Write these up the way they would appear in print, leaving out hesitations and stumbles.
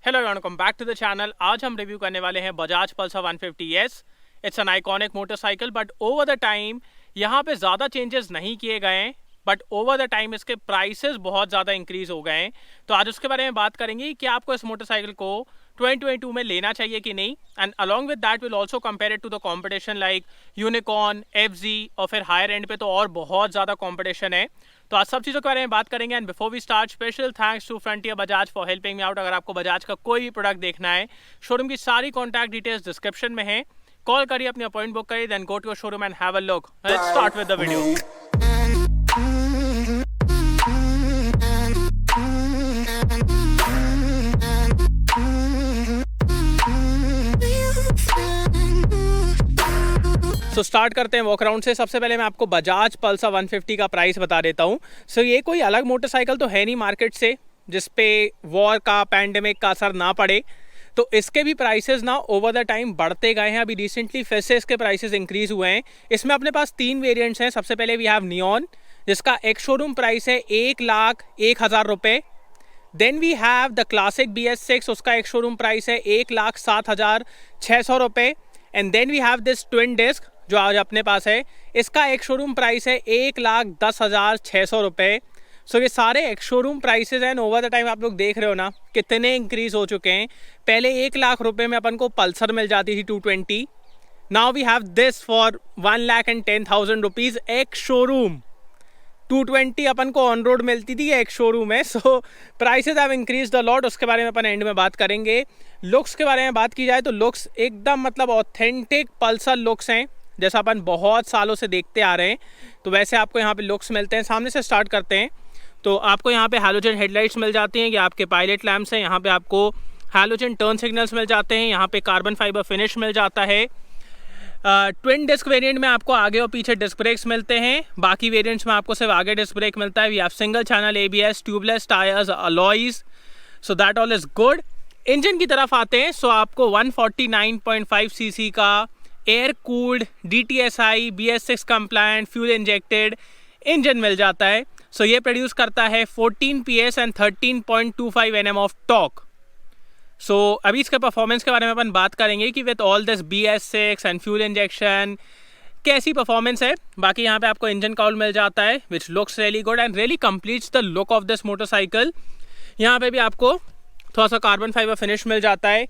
Hello welcome back to the channel. आज हम review करने वाले हैं Bajaj Pulsar 150S। It's an iconic motorcycle but over the time यहाँ पे ज़्यादा चेंजेस नहीं किए गए हैं, बट ओवर द टाइम इसके प्राइसेस बहुत ज़्यादा इंक्रीज हो गए हैं। तो आज उसके बारे में बात करेंगे कि आपको इस मोटरसाइकिल को 2022 में लेना चाहिए कि नहीं, and along with that will also compare it to the competition like Unicorn, FZ और फिर हायर एंड पे तो और बहुत ज़्यादा कॉम्पिटिशन है। तो आज सब चीज़ों के बारे में बात करेंगे। And before we start, special thanks to Frontier Bajaj for helping me out. अगर आपको बजाज का कोई भी प्रोडक्ट देखना है, शोरूम की सारी कॉन्टैक्ट डिटेल्स डिस्क्रिप्शन में है। कॉल करिए, अपनी अपॉइंटमेंट बुक करिए, then go to your showroom and have a look. Let's start with the video. So start करते हैं वॉक अराउंड से। सबसे पहले मैं आपको बजाज पल्सर 150 का प्राइस बता देता हूँ। सो ये कोई अलग मोटरसाइकिल तो है नहीं मार्केट से जिस पे वॉर का, पैंडेमिक का असर ना पड़े। तो इसके भी प्राइसेस ना ओवर द टाइम बढ़ते गए हैं। अभी रिसेंटली फिर से इसके प्राइसेस इंक्रीज हुए हैं। इसमें अपने पास 3 वेरिएंट्स हैं। सबसे पहले वी हैव नियॉन, जिसका एक शोरूम प्राइस है 1,01,000 रुपये। Then we have the classic BS6, उसका एक शोरूम प्राइस है 1,07,600 रुपये। And then we have this twin disc जो आज अपने पास है, इसका एक शोरूम प्राइस है 1,10,600 रुपये। सो ये सारे एक शोरूम प्राइसेस हैं। ओवर द टाइम आप लोग देख रहे हो ना कितने इंक्रीज हो चुके हैं। पहले 1,00,000 रुपये में अपन को पल्सर मिल जाती थी 220। Now we have this for 1,10,000 rupees ex showroom. 220 अपन को ऑन रोड मिलती थी एक शोरूम है। So prices have increased a lot. उसके बारे में अपन एंड में बात करेंगे। लुक्स के बारे में बात की जाए तो लुक्स एकदम मतलब ऑथेंटिक पल्सर लुक्स हैं, जैसा अपन बहुत सालों से देखते आ रहे हैं। तो वैसे आपको यहाँ पे लुक्स मिलते हैं। सामने से स्टार्ट करते हैं तो आपको यहाँ पे हैलोजन हेडलाइट्स मिल जाती हैं। ये आपके पायलट लैम्प्स हैं। यहाँ पे आपको हैलोजन टर्न सिग्नल्स मिल जाते हैं। यहाँ पे कार्बन फाइबर फिनिश मिल जाता है। ट्विन डिस्क वेरिएंट में आपको आगे और पीछे डिस्क ब्रेक्स मिलते हैं। बाकी वेरिएंट्स में आपको सिर्फ आगे डिस्क ब्रेक मिलता है। We have single channel ABS, tubeless tyres, alloys, so that all is good. Engine की तरफ आते हैं। सो आपको 149.5 cc का air cooled DTSI BS6 compliant fuel injected engine मिल जाता है। सो ये प्रोड्यूस करता है 14 PS and 13.25 Nm of torque. So अभी इसके परफॉर्मेंस के बारे में अपन बात करेंगे कि with all this BS6 and fuel injection कैसी परफॉर्मेंस है। बाकी यहाँ पे आपको इंजन काउल मिल जाता है which looks really good and really completes the look of this motorcycle. यहाँ पे भी आपको थोड़ा सा कार्बन फाइबर फिनिश मिल जाता है।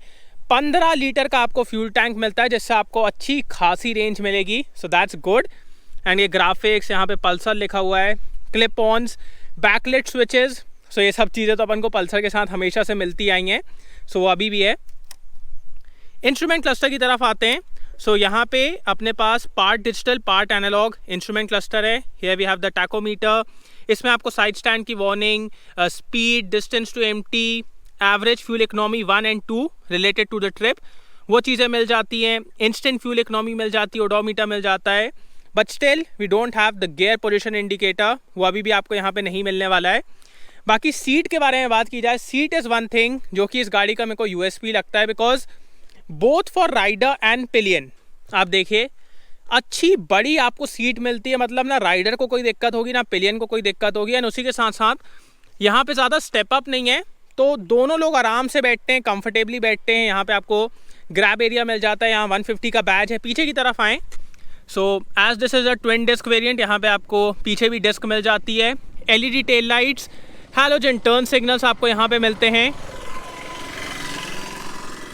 15 लीटर का आपको फ्यूल टैंक मिलता है, जिससे आपको अच्छी खासी रेंज मिलेगी। So that's good. एंड ये ग्राफिक्स, यहाँ पे पल्सर लिखा हुआ है, क्लिप ऑन्स, बैकलिट स्विचेस। सो ये सब चीज़ें तो अपन को पल्सर के साथ हमेशा से मिलती आई हैं। सो वो अभी भी है। इंस्ट्रूमेंट क्लस्टर की तरफ आते हैं। सो यहाँ पे अपने पास part digital part analogue instrument cluster है। Here we have the tachometer. इसमें आपको साइड स्टैंड की warning, speed, distance to empty, average fuel economy 1 and 2 related to the trip, वो चीज़ें मिल जाती हैं। इंस्टेंट फ्यूल इकोनॉमी मिल जाती है, ओडोमीटर मिल जाता है। But still we don't have the gear position indicator, वो अभी भी आपको यहाँ पे नहीं मिलने वाला है। बाकी सीट के बारे में बात की जाए, सीट इज़ वन थिंग जो कि इस गाड़ी का मेरे को USP लगता है, because both for rider and pillion आप देखिए अच्छी बड़ी आपको सीट मिलती है। मतलब ना राइडर को कोई दिक्कत होगी ना पिलियन को कोई दिक्कत होगी। एंड उसी के साथ साथ यहाँ पे ज़्यादा स्टेप अप नहीं है, तो दोनों लोग आराम से बैठते हैं, कंफर्टेबली बैठते हैं। यहाँ पे आपको ग्रैब एरिया मिल जाता है। यहाँ 150 का बैज है। पीछे की तरफ आएँ, so as this is a twin disc variant, यहाँ पे आपको पीछे भी डिस्क मिल जाती है। LED tail lights, halogen turn signals आपको यहाँ पे मिलते हैं।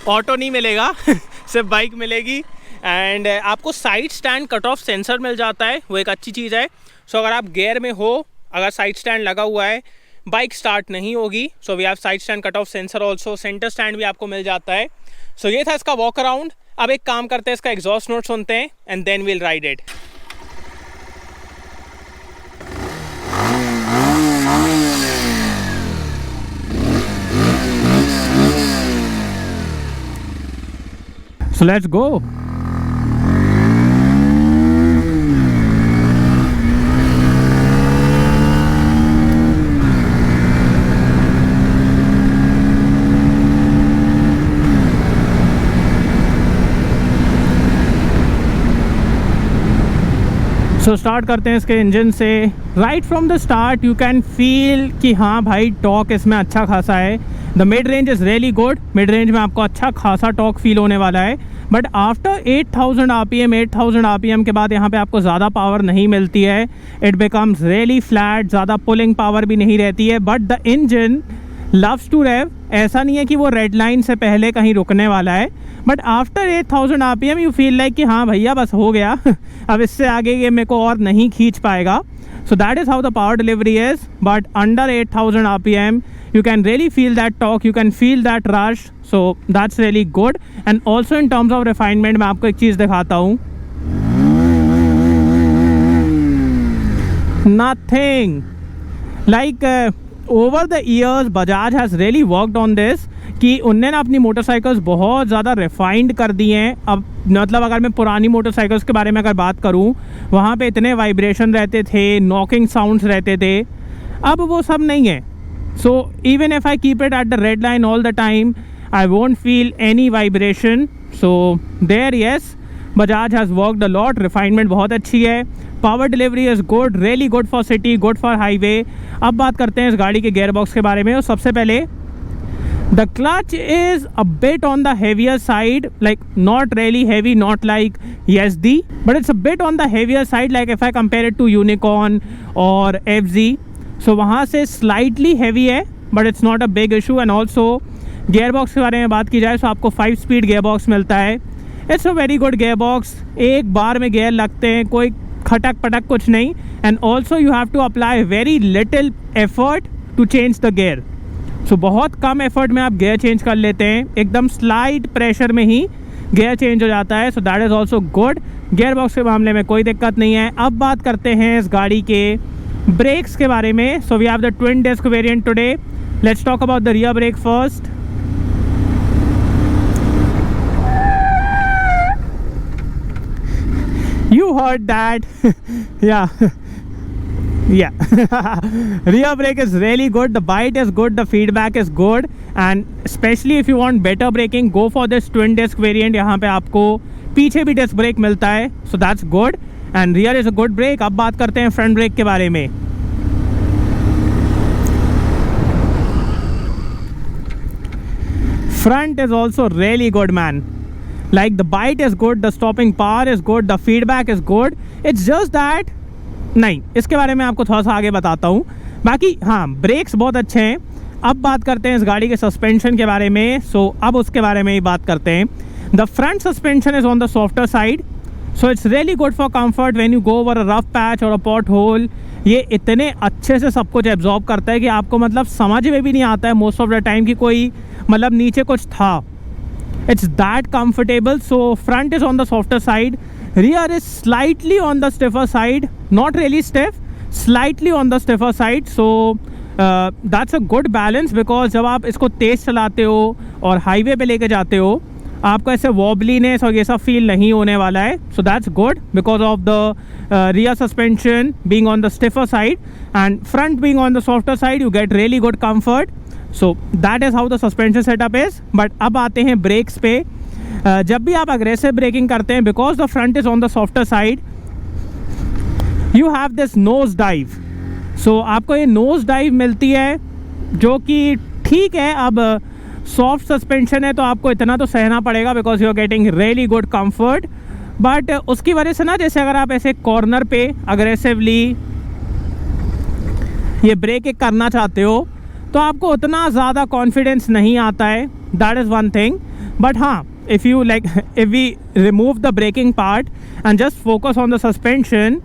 ऑटो नहीं मिलेगा सिर्फ बाइक मिलेगी। एंड आपको side stand cut off sensor मिल जाता है, वो एक अच्छी चीज़ है। सो अगर आप गियर में हो, अगर साइड स्टैंड लगा हुआ है, बाइक स्टार्ट नहीं होगी। So we have side stand cut off sensor also. Centre stand भी आपको मिल जाता है। सो ये था इसका वॉक अराउंड। अब एक काम करते हैं, इसका एग्जॉस्ट नोट सुनते हैं and then will ride it. So let's go. So start करते हैं इसके इंजन से। Right from the start you can feel कि हाँ भाई टॉर्क इसमें अच्छा खासा है। The mid range is really good, mid range में आपको अच्छा खासा टॉर्क फील होने वाला है, बट आफ्टर 8000 RPM 8000 RPM के बाद यहाँ पे आपको ज़्यादा पावर नहीं मिलती है, इट बिकम्स रियली फ्लैट, ज़्यादा पुलिंग पावर भी नहीं रहती है, but the engine loves to rev, ऐसा नहीं है कि वो रेड लाइन से पहले कहीं रुकने वाला है, but after 8000 RPM you feel like कि हाँ भैया बस हो गया अब इससे आगे ये मेरे को और नहीं खींच पाएगा. So that is how the power delivery is, but under 8000 RPM you can really feel that torque, you can feel that rush, so that's really good. And also in terms of refinement मैं आपको एक चीज़ दिखाता हूँ, nothing like over the years Bajaj has really worked on this कि उनने ना अपनी motorcycles बहुत ज़्यादा रिफाइंड कर दी हैं. अब मतलब अगर मैं पुरानी मोटरसाइकिल्स के बारे में अगर बात करूं, वहाँ पे इतने वाइब्रेशन रहते थे, नॉकिंग साउंड्स रहते थे, अब वो सब नहीं है. So even if I keep it at the red line all the time I won't feel any vibration. So there yes Bajaj has worked a lot, refinement बहुत अच्छी है, power delivery is good, really good for city, good for highway. अब बात करते हैं इस गाड़ी के गियर बॉक्स के बारे में. और सबसे पहले the clutch is a bit on the heavier side, like not really heavy, not like ESD, but it's a bit on the heavier side, like if I compare it to Unicorn or FZ. So वहाँ से slightly heavy है, but it's not a big issue. And also gear box के बारे में बात की जाए तो आपको 5-speed gear box मिलता है. It's a very good gear box, एक बार में gear लगते हैं, कोई खटक पटक कुछ नहीं. And also you have to apply very little effort to change the gear. सो बहुत कम एफर्ट में आप गियर चेंज कर लेते हैं, एकदम स्लाइट प्रेशर में ही गियर चेंज हो जाता है. So that is also good. Gear box के मामले में कोई दिक्कत नहीं है. अब बात करते हैं इस गाड़ी के ब्रेक्स के बारे में. So we have the twin disc variant today. Let's talk about the rear brake first. You heard that या yeah rear brake is really good, the bite is good, the feedback is good, and especially if you want better braking go for this twin disc variant. यहाँ पे आपको पीछे भी disc brake मिलता है, so that's good, and rear is a good brake. अब बात करते हैं फ्रंट ब्रेक के बारे में. front is also really good man, like the bite is good, the stopping power is good, the feedback is good. It's just that नहीं, इसके बारे में आपको थोड़ा सा आगे बताता हूँ. बाकी हाँ, ब्रेक्स बहुत अच्छे हैं. अब बात करते हैं इस गाड़ी के सस्पेंशन के बारे में. सो अब उसके बारे में ही बात करते हैं. The front suspension is on the softer side, so it's really good for comfort when you go over a rough patch और अ पॉट होल. ये इतने अच्छे से सब कुछ एब्जॉर्ब करता है कि आपको मतलब समझ में भी नहीं आता है मोस्ट ऑफ द टाइम कि कोई मतलब नीचे कुछ था. It's that comfortable. So front is on the softer side, rear is slightly on the stiffer side, not really stiff, slightly on the stiffer side. So that's a good balance, because जब आप इसको तेज़ चलाते हो और highway पे लेके जाते हो आपको ऐसे वॉबलीनेस और ये सब फील नहीं होने वाला है. So that's good because of the rear suspension being on the stiffer side and front being on the softer side, you get really good comfort. So that is how the suspension setup is. But अब आते हैं breaks पे. जब भी आप aggressive braking करते हैं, because the front is on the softer side, you have this nose dive. So आपको ये नोज डाइव मिलती है जो कि ठीक है. अब सॉफ्ट सस्पेंशन है तो आपको इतना तो सहना पड़ेगा because you are getting really good comfort. But उसकी वजह से ना, जैसे अगर आप ऐसे कॉर्नर पे अग्रेसिवली ये ब्रेक करना चाहते हो तो आपको उतना ज़्यादा कॉन्फिडेंस नहीं आता है. That is one thing. But हाँ, if you like if we remove the braking part and just focus on the suspension,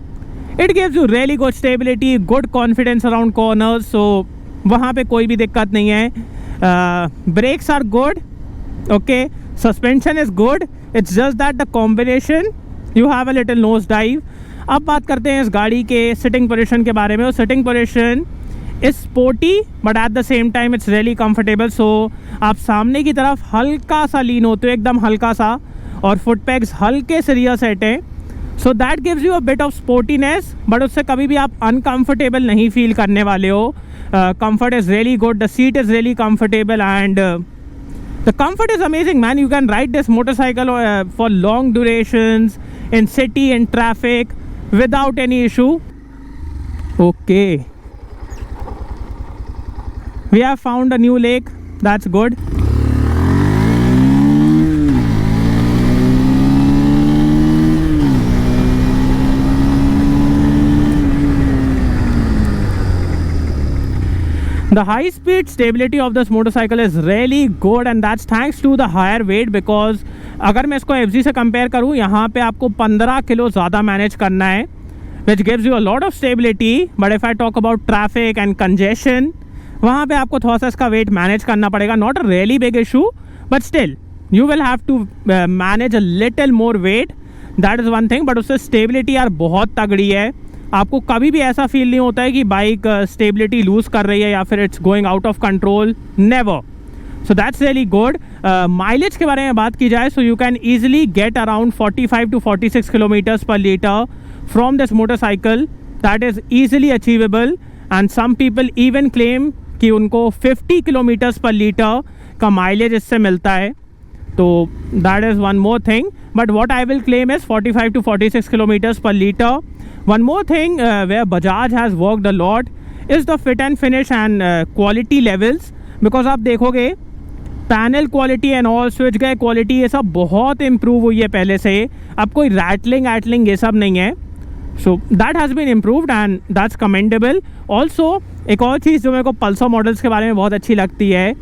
it gives you really good stability, good confidence around corners. So वहाँ पे कोई भी दिक्कत नहीं है. Brakes are good, okay, suspension is good, it's just that the combination you have a little nose dive. अब बात करते हैं इस गाड़ी के सिटिंग पोजीशन के बारे में. और sitting position is sporty but at the same time it's really comfortable. So आप सामने की तरफ हल्का सा लीन होते हो, एकदम हल्का सा, और फुट पैग्स हल्के से रियर सेट हैं. So that gives you a bit of sportiness, but उससे कभी भी आप अनकम्फर्टेबल नहीं फील करने वाले हो. Comfort is really good, the seat is really comfortable and the comfort is amazing man. You can ride this motorcycle for long durations in city and traffic without any issue. Okay, we have found a new lake. That's good. The high speed stability of this motorcycle is really good and that's thanks to the higher weight because अगर मैं इसको FZ से compare करूँ, यहाँ पे आपको 15 kilo ज़्यादा manage करना है, which gives you a lot of stability. But if I talk about traffic and congestion, वहाँ पे आपको थोड़ा सा इसका weight मैनेज करना पड़ेगा. Not a really big issue, but still you will have to manage a little more weight. That is one thing. But उससे stability यार बहुत तगड़ी है. आपको कभी भी ऐसा फील नहीं होता है कि बाइक स्टेबिलिटी लूज़ कर रही है या फिर it's going out of control. Never. So that's really good. Mileage के बारे में बात की जाए, so you can easily get around 45 to 46 kilometres per litre from this motorcycle. That is easily achievable and some people even claim कि उनको 50 kilometres per litre का mileage इससे मिलता है. तो that is one more thing. But what I will claim is 45 to 46 kilometers per liter. One more thing where Bajaj has worked a lot is the fit and finish and quality levels. Because आप देखोगे panel quality and all switch gear quality ये सब बहुत improve हुई है पहले से. अब कोई रैटलिंग ये सब नहीं है. So that has been improved and that's commendable. Also एक और चीज़ जो मेरे को पल्सर मॉडल्स के बारे में बहुत अच्छी लगती है,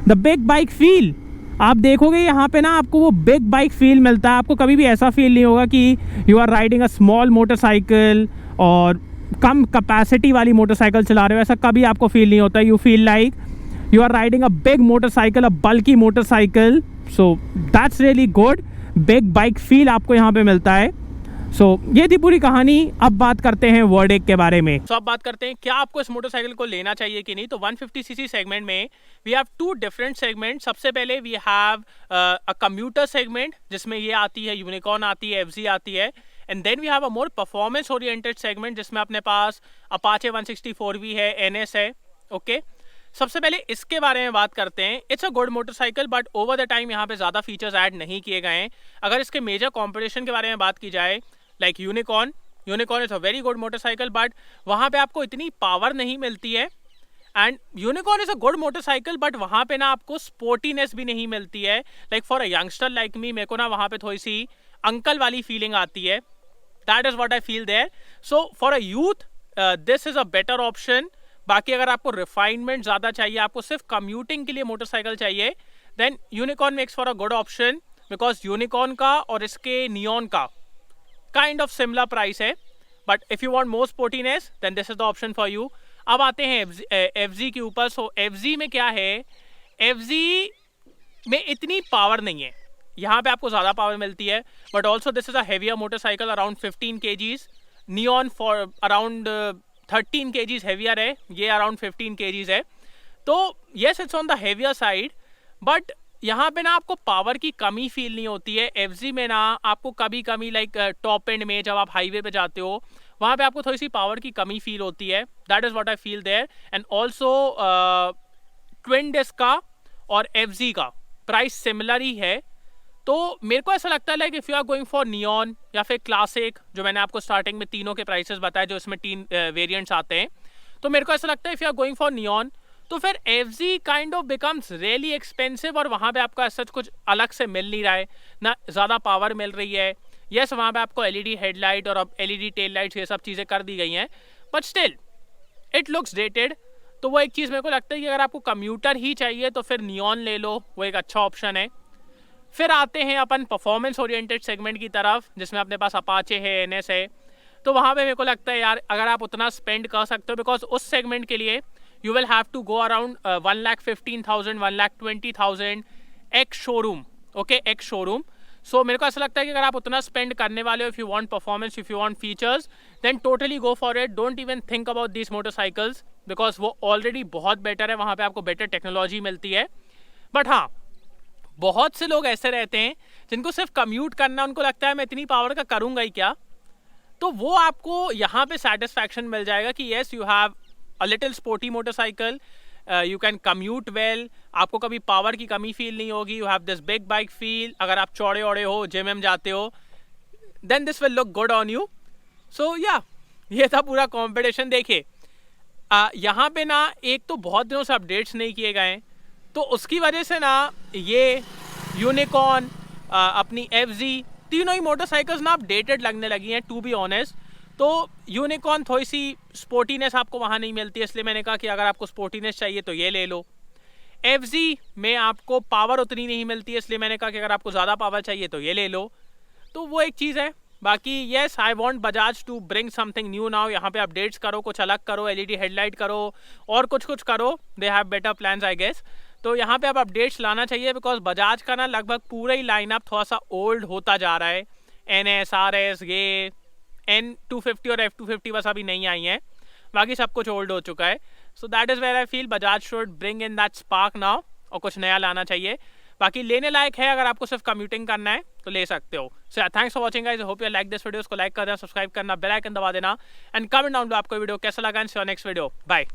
द बिग बाइक फील. आप देखोगे यहाँ पे ना आपको वो बिग बाइक फील मिलता है. आपको कभी भी ऐसा फील नहीं होगा कि you are riding a small motorcycle और कम कैपेसिटी वाली मोटरसाइकिल चला रहे हो. ऐसा कभी आपको फील नहीं होता. You feel like you are riding a big motorcycle, a bulky motorcycle. So that's really good. Big bike feel आपको यहाँ पे मिलता है. सो ये थी पूरी कहानी. अब बात करते हैं वर्डिक्ट के बारे में. अब बात करते हैं क्या आपको इस मोटरसाइकिल को लेना चाहिए कि नहीं. तो 150cc सेगमेंट में we have two different segment. सबसे पहले we have a commuter segment जिसमें ये आती है, यूनिकॉर्न आती है, FZ आती है. And then we have a more performance oriented segment जिसमें अपने पास अपाचे 164V है, NS है. ओके, सबसे पहले इसके बारे में बात करते हैं. It's a good motorcycle but over the time यहाँ पे ज़्यादा फीचर्स ऐड नहीं किए गए हैं. अगर इसके मेजर कॉम्पिटिशन के बारे में बात की जाए, like unicorn is a very good motorcycle but वहाँ पे आपको इतनी पावर नहीं मिलती है. And unicorn is a good motorcycle but वहाँ पे ना आपको स्पोर्टीनेस भी नहीं मिलती है. Like for a youngster like me, मेरे को ना वहाँ पे थोड़ी सी अंकल वाली फीलिंग आती है. That is what I feel there. So for a youth this is a better option. बाकी अगर आपको रिफाइनमेंट ज़्यादा चाहिए, आपको सिर्फ कम्यूटिंग के लिए मोटरसाइकिल चाहिए, then Unicorn makes for a good option because Unicorn का और इसके नियॉन का काइंड ऑफ सिमिलर प्राइस है. But if you want more sportiness then this is the option for you. अब आते हैं FZ के ऊपर. सो FZ में क्या है, FZ में इतनी पावर नहीं है. यहाँ पे आपको ज़्यादा पावर मिलती है but also this is a heavier motorcycle around 15 kgs. Neon for around 13 kgs heavier है, ये अराउंड 15 kgs है. तो yes it's on the heavier side but यहाँ पे ना आपको पावर की कमी फील नहीं होती है. FZ में ना आपको कभी लाइक टॉप एंड में जब आप हाईवे पे जाते हो वहाँ पे आपको थोड़ी सी पावर की कमी फील होती है. That is what I feel there. And also twin disc का और FZ का प्राइस सिमिलर ही है. तो मेरे को ऐसा लगता है like if you are going for Neon या फिर क्लासिक, जो मैंने आपको स्टार्टिंग में तीनों के प्राइसेस बताए जो इसमें 3 वेरिएंट्स आते हैं, तो मेरे को ऐसा लगता है if you are going for Neon तो फिर FZ kind of becomes really expensive और वहाँ पे आपको ऐसा कुछ अलग से मिल नहीं रहा है ना. ज़्यादा पावर मिल रही है. यस वहाँ पे आपको LED हेडलाइट और अब LED टेल लाइट्स ये सब चीज़ें कर दी गई हैं but still it looks dated. तो वो एक चीज़ मेरे को लगता है कि अगर आपको कम्यूटर ही चाहिए तो फिर नियॉन ले लो, वो एक अच्छा ऑप्शन है. फिर आते हैं अपन परफॉर्मेंस ओरिएंटेड सेगमेंट की तरफ जिसमें अपने पास अपाचे है, NS है. तो वहाँ पे मेरे को लगता है यार अगर आप उतना स्पेंड कर सकते हो बिकॉज उस सेगमेंट के लिए you will have to go around 1,15,000 1,20,000 ex showroom. Okay, ex showroom. So मेरे को ऐसा लगता है कि अगर आप उतना स्पेंड करने वाले हो, if you want performance, if you want features, then totally go for it. Don't even think about this motorcycles because वो ऑलरेडी बहुत बेटर है. वहाँ पे आपको बेटर टेक्नोलॉजी मिलती है. बट हाँ, बहुत से लोग ऐसे रहते हैं जिनको सिर्फ कम्यूट करना, उनको लगता है मैं इतनी पावर का करूँगा ही क्या. तो वो आपको यहाँ पे सेटिस्फैक्शन मिल जाएगा कि yes you have a little sporty motorcycle, you can commute well, आपको कभी पावर की कमी फील नहीं होगी. you have this big bike feel. अगर आप चौड़े औड़े हो, जिम जाते हो, then this will look good on you. so yeah, ये था पूरा कंपटीशन. देखिए यहाँ पे ना एक तो बहुत दिनों से अपडेट्स नहीं किए गए हैं तो उसकी वजह से ना ये यूनिकॉर्न, अपनी FZ, तीनों ही मोटरसाइकिल्स ना अब डेटेड लगने लगी हैं टू बी ऑनेस्ट। तो यूनिकॉर्न थोड़ी सी स्पोर्टीनेस आपको वहाँ नहीं मिलती है, इसलिए मैंने कहा कि अगर आपको स्पोर्टीनेस चाहिए तो ये ले लो। FZ में आपको पावर उतनी नहीं मिलती है, इसलिए मैंने कहा कि अगर आपको ज़्यादा पावर चाहिए तो ये ले लो। तो वो एक चीज़ है। बाकी yes, I want Bajaj to bring something new now. यहाँ पे अपडेट्स करो, कुछ अलग करो, LED हेडलाइट करो और कुछ करो। They have better plans I guess. तो यहाँ पे अब अपडेट्स लाना चाहिए, बिकॉज बजाज का ना लगभग पूरा ही लाइनअप थोड़ा सा ओल्ड होता जा रहा है। NS, RS, ये N250 और F250 बस अभी नहीं आई हैं, बाकी सब कुछ ओल्ड हो चुका है। So that is where I feel Bajaj should bring in that spark now, और कुछ नया लाना चाहिए। बाकी लेने लायक है, अगर आपको सिर्फ कम्यूटिंग करना है तो ले सकते हो। So thanks for watching guys, I hope you like this video. को लाइक कर देना, सब्सक्राइब करना, बेल आइकन दबा देना एंड कमेंट डाउन लो आपको वीडियो कैसा लगा। And see you next video, bye.